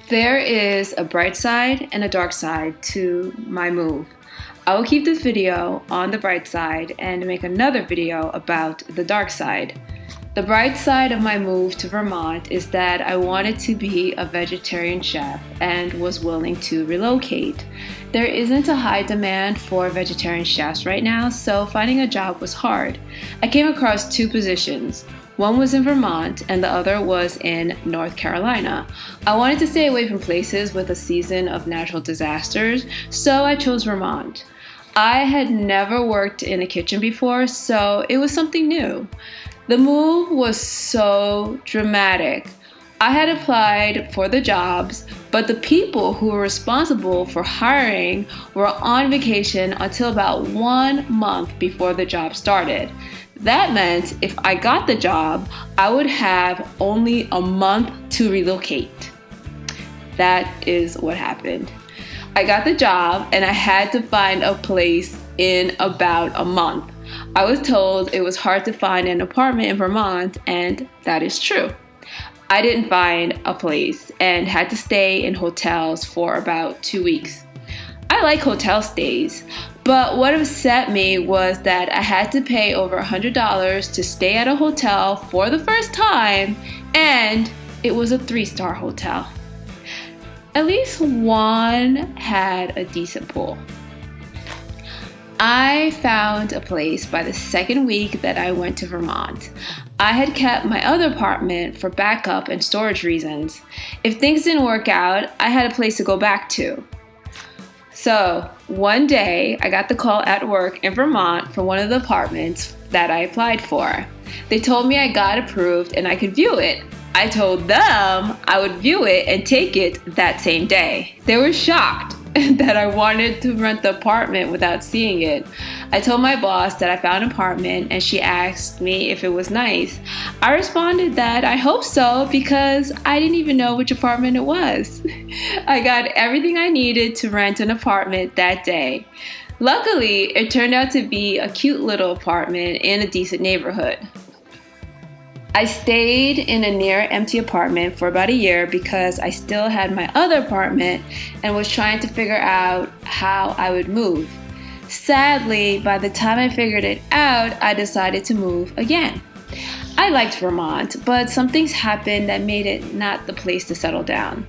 There is a bright side and a dark side to my move. I will keep this video on the bright side and make another video about the dark side. The bright side of my move to Vermont is that I wanted to be a vegetarian chef and was willing to relocate. There isn't a high demand for vegetarian chefs right now, so finding a job was hard. I came across two positions. One was in Vermont and the other was in North Carolina. I wanted to stay away from places with a season of natural disasters, so I chose Vermont. I had never worked in a kitchen before, so it was something new. The move was so dramatic. I had applied for the jobs, but the people who were responsible for hiring were on vacation until about 1 month before the job started. That meant if I got the job, I would have only a month to relocate. That is what happened. I got the job and I had to find a place in about a month. I was told it was hard to find an apartment in Vermont, and that is true. I didn't find a place and had to stay in hotels for about 2 weeks. I like hotel stays, but what upset me was that I had to pay over $100 to stay at a hotel for the first time, and it was a 3-star hotel. At least one had a decent pool. I found a place by the second week that I went to Vermont. I had kept my other apartment for backup and storage reasons. If things didn't work out, I had a place to go back to. So one day, I got the call at work in Vermont for one of the apartments that I applied for. They told me I got approved and I could view it. I told them I would view it and take it that same day. They were shocked that I wanted to rent the apartment without seeing it. I told my boss that I found an apartment and she asked me if it was nice. I responded that I hope so because I didn't even know which apartment it was. I got everything I needed to rent an apartment that day. Luckily, it turned out to be a cute little apartment in a decent neighborhood. I stayed in a near empty apartment for about a year because I still had my other apartment and was trying to figure out how I would move. Sadly, by the time I figured it out, I decided to move again. I liked Vermont, but some things happened that made it not the place to settle down.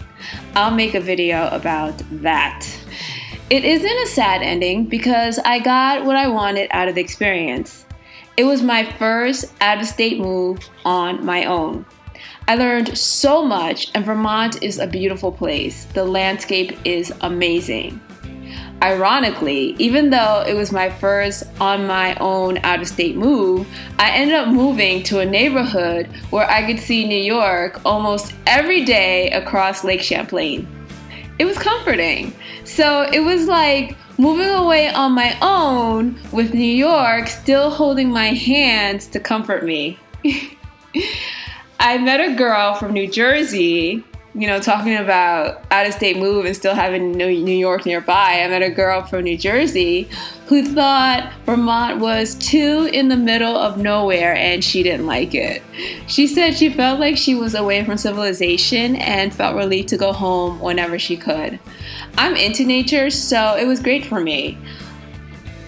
I'll make a video about that. It isn't a sad ending because I got what I wanted out of the experience. It was my first out-of-state move on my own. I learned so much, and Vermont is a beautiful place. The landscape is amazing. Ironically, even though it was my first on my own out-of-state move, I ended up moving to a neighborhood where I could see New York almost every day across Lake Champlain. It was comforting. So it was like moving away on my own with New York still holding my hands to comfort me. I met a girl from New Jersey, talking about out-of-state move and still having New York nearby. I met a girl from New Jersey who thought Vermont was too in the middle of nowhere and she didn't like it. She said she felt like she was away from civilization and felt relieved to go home whenever she could. I'm into nature, so it was great for me.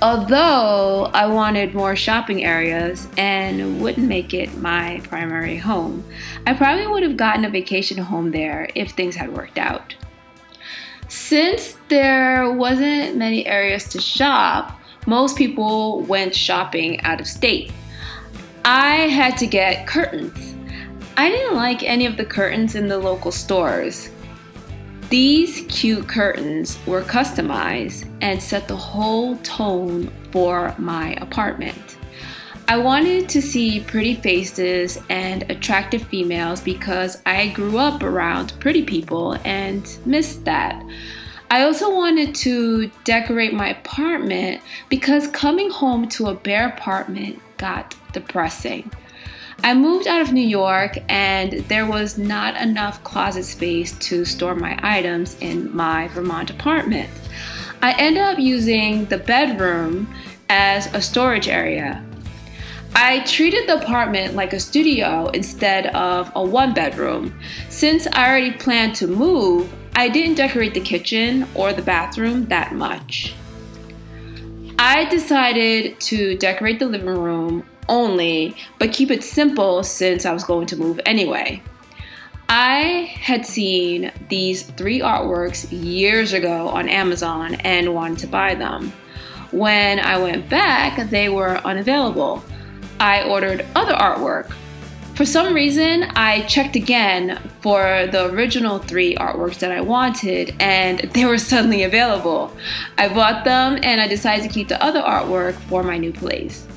Although I wanted more shopping areas and wouldn't make it my primary home, I probably would have gotten a vacation home there if things had worked out. Since there wasn't many areas to shop, most people went shopping out of state. I had to get curtains. I didn't like any of the curtains in the local stores. These cute curtains were customized and set the whole tone for my apartment. I wanted to see pretty faces and attractive females because I grew up around pretty people and missed that. I also wanted to decorate my apartment because coming home to a bare apartment got depressing. I moved out of New York and there was not enough closet space to store my items in my Vermont apartment. I ended up using the bedroom as a storage area. I treated the apartment like a studio instead of a one-bedroom. Since I already planned to move, I didn't decorate the kitchen or the bathroom that much. I decided to decorate the living room only, but keep it simple since I was going to move anyway. I had seen these 3 artworks years ago on Amazon and wanted to buy them. When I went back, they were unavailable. I ordered other artwork. For some reason, I checked again for the original 3 artworks that I wanted, and they were suddenly available. I bought them, and I decided to keep the other artwork for my new place.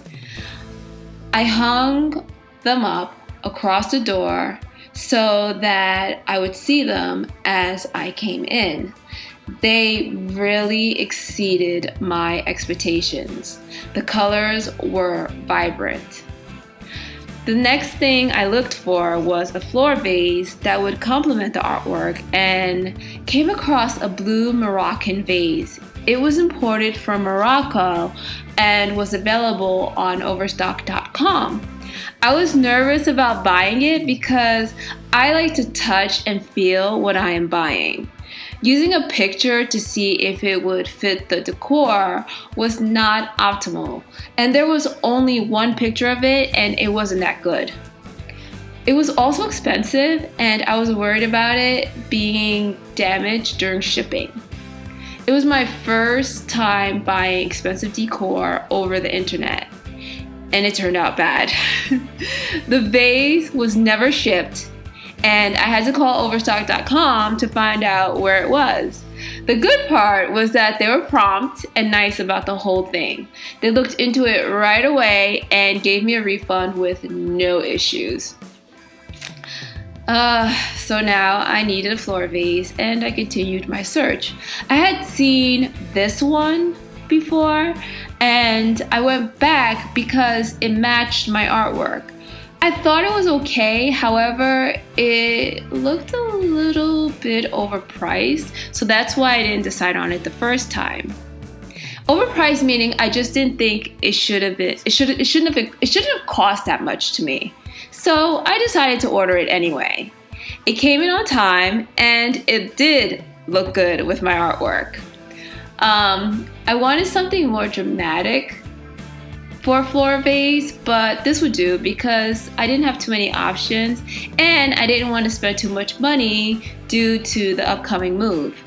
I hung them up across the door so that I would see them as I came in. They really exceeded my expectations. The colors were vibrant. The next thing I looked for was a floor vase that would complement the artwork, and came across a blue Moroccan vase. It was imported from Morocco and was available on Overstock.com. I was nervous about buying it because I like to touch and feel what I am buying. Using a picture to see if it would fit the decor was not optimal, and there was only one picture of it and it wasn't that good. It was also expensive, and I was worried about it being damaged during shipping. It was my first time buying expensive decor over the internet, and it turned out bad. The vase was never shipped, and I had to call Overstock.com to find out where it was. The good part was that they were prompt and nice about the whole thing. They looked into it right away and gave me a refund with no issues. So now I needed a floor vase, and I continued my search. I had seen this one before, and I went back because it matched my artwork. I thought it was okay, however, it looked a little bit overpriced, so that's why I didn't decide on it the first time. Overpriced meaning I just didn't think it shouldn't have cost that much to me. So I decided to order it anyway. It came in on time, and it did look good with my artwork. I wanted something more dramatic for a floor vase, but this would do because I didn't have too many options, and I didn't want to spend too much money due to the upcoming move.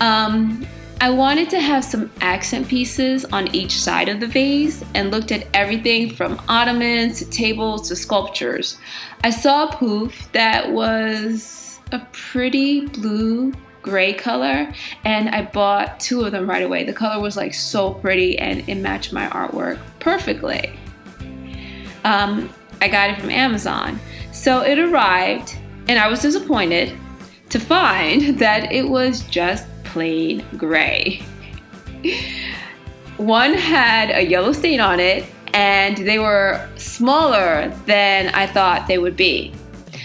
I wanted to have some accent pieces on each side of the vase, and looked at everything from ottomans to tables to sculptures. I saw a poof that was a pretty blue-gray color, and I bought 2 of them right away. The color was like so pretty, and it matched my artwork perfectly. I got it from Amazon. So it arrived, and I was disappointed to find that it was just plain gray. One had a yellow stain on it, and they were smaller than I thought they would be.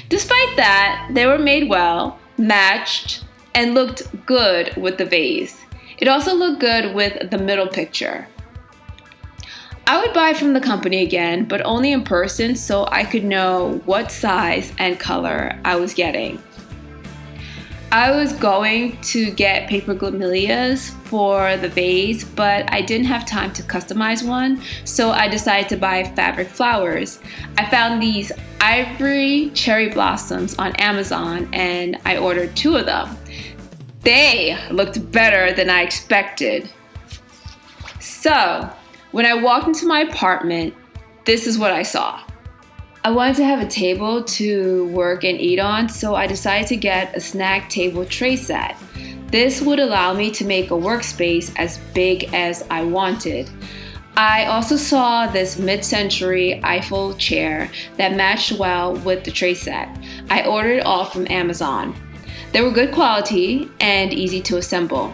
Despite that, they were made well, matched, and looked good with the vase. It also looked good with the middle picture. I would buy from the company again, but only in person so I could know what size and color I was getting. I was going to get paper Glamelias for the vase, but I didn't have time to customize one, so I decided to buy fabric flowers. I found these ivory cherry blossoms on Amazon, and I ordered 2 of them. They looked better than I expected. So, when I walked into my apartment, this is what I saw. I wanted to have a table to work and eat on, so I decided to get a snack table tray set. This would allow me to make a workspace as big as I wanted. I also saw this mid-century Eiffel chair that matched well with the tray set. I ordered it all from Amazon. They were good quality and easy to assemble.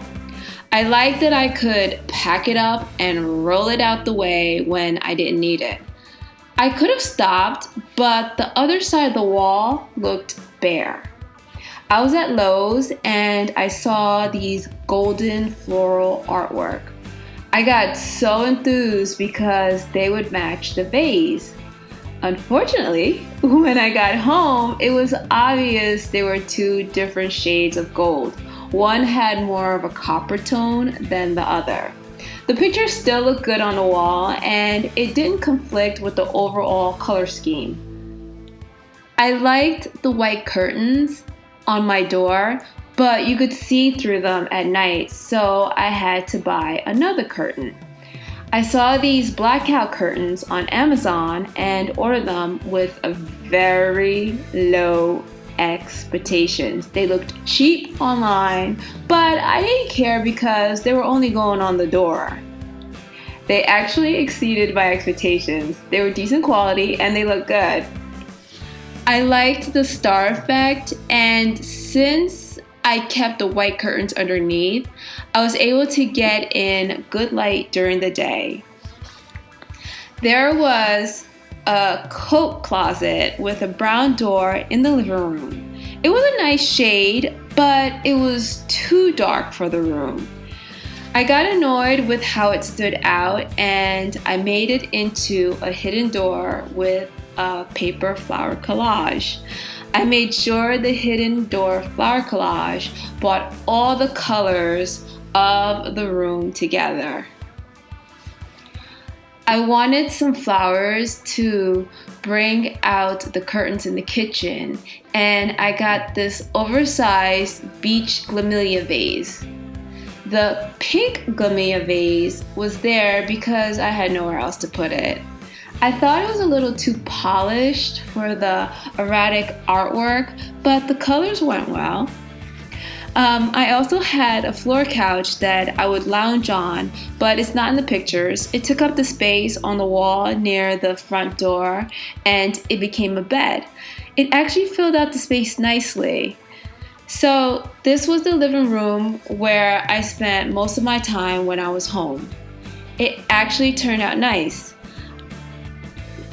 I liked that I could pack it up and roll it out the way when I didn't need it. I could have stopped, but the other side of the wall looked bare. I was at Lowe's and I saw these golden floral artwork. I got so enthused because they would match the vase. Unfortunately, when I got home, it was obvious they were two different shades of gold. One had more of a copper tone than the other. The picture still looked good on the wall, and it didn't conflict with the overall color scheme. I liked the white curtains on my door, but you could see through them at night, so I had to buy another curtain. I saw these blackout curtains on Amazon and ordered them with a very low expectations. They looked cheap online, but I didn't care because they were only going on the door. They actually exceeded my expectations. They were decent quality and they looked good. I liked the star effect, and since I kept the white curtains underneath, I was able to get in good light during the day. There was a coat closet with a brown door in the living room. It was a nice shade, but it was too dark for the room. I got annoyed with how it stood out, and I made it into a hidden door with a paper flower collage. I made sure the hidden door flower collage brought all the colors of the room together. I wanted some flowers to bring out the curtains in the kitchen, and I got this oversized beach Glamelia vase. The pink Glamelia vase was there because I had nowhere else to put it. I thought it was a little too polished for the erratic artwork, but the colors went well. I also had a floor couch that I would lounge on, but it's not in the pictures. It took up the space on the wall near the front door, and it became a bed. It actually filled out the space nicely. So this was the living room where I spent most of my time when I was home. It actually turned out nice.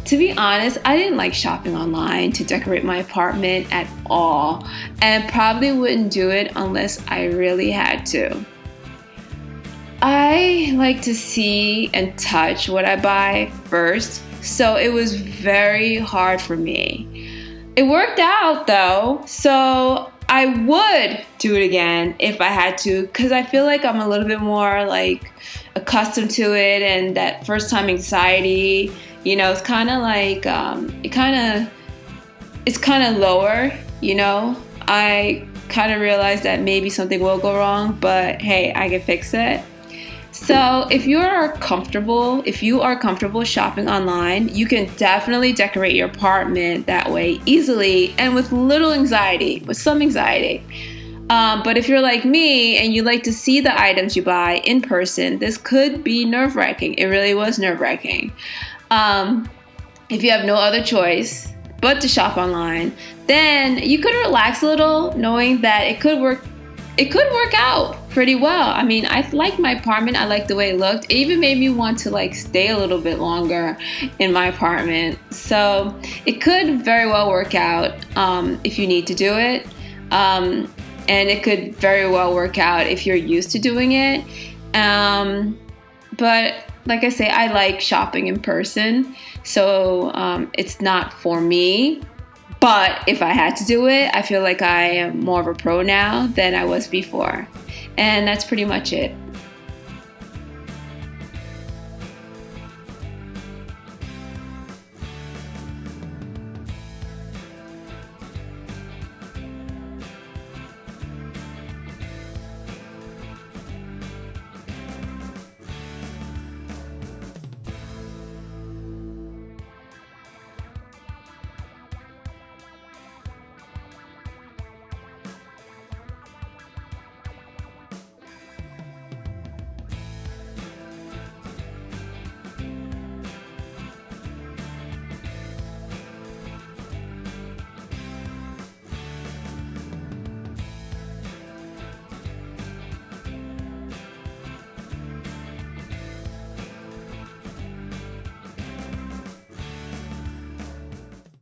To be honest, I didn't like shopping online to decorate my apartment at all, and probably wouldn't do it unless I really had to. I like to see and touch what I buy first, so it was very hard for me. It worked out though, so I would do it again if I had to, because I feel like I'm a little bit more like accustomed to it, and that first time anxiety, you know, it's kind of like it's kind of lower, you know. I kind of realized that maybe something will go wrong, but hey, I can fix it. So if you are comfortable shopping online, you can definitely decorate your apartment that way easily and with some anxiety. But if you're like me and you like to see the items you buy in person, this could be nerve-wracking. It really was nerve-wracking. If you have no other choice but to shop online, then you could relax a little knowing that it could work out pretty well. I mean, I liked my apartment. I liked the way it looked. It even made me want to like stay a little bit longer in my apartment. So it could very well work out if you need to do it. And it could very well work out if you're used to doing it. But like I say, I like shopping in person. So it's not for me. But if I had to do it, I feel like I am more of a pro now than I was before. And that's pretty much it.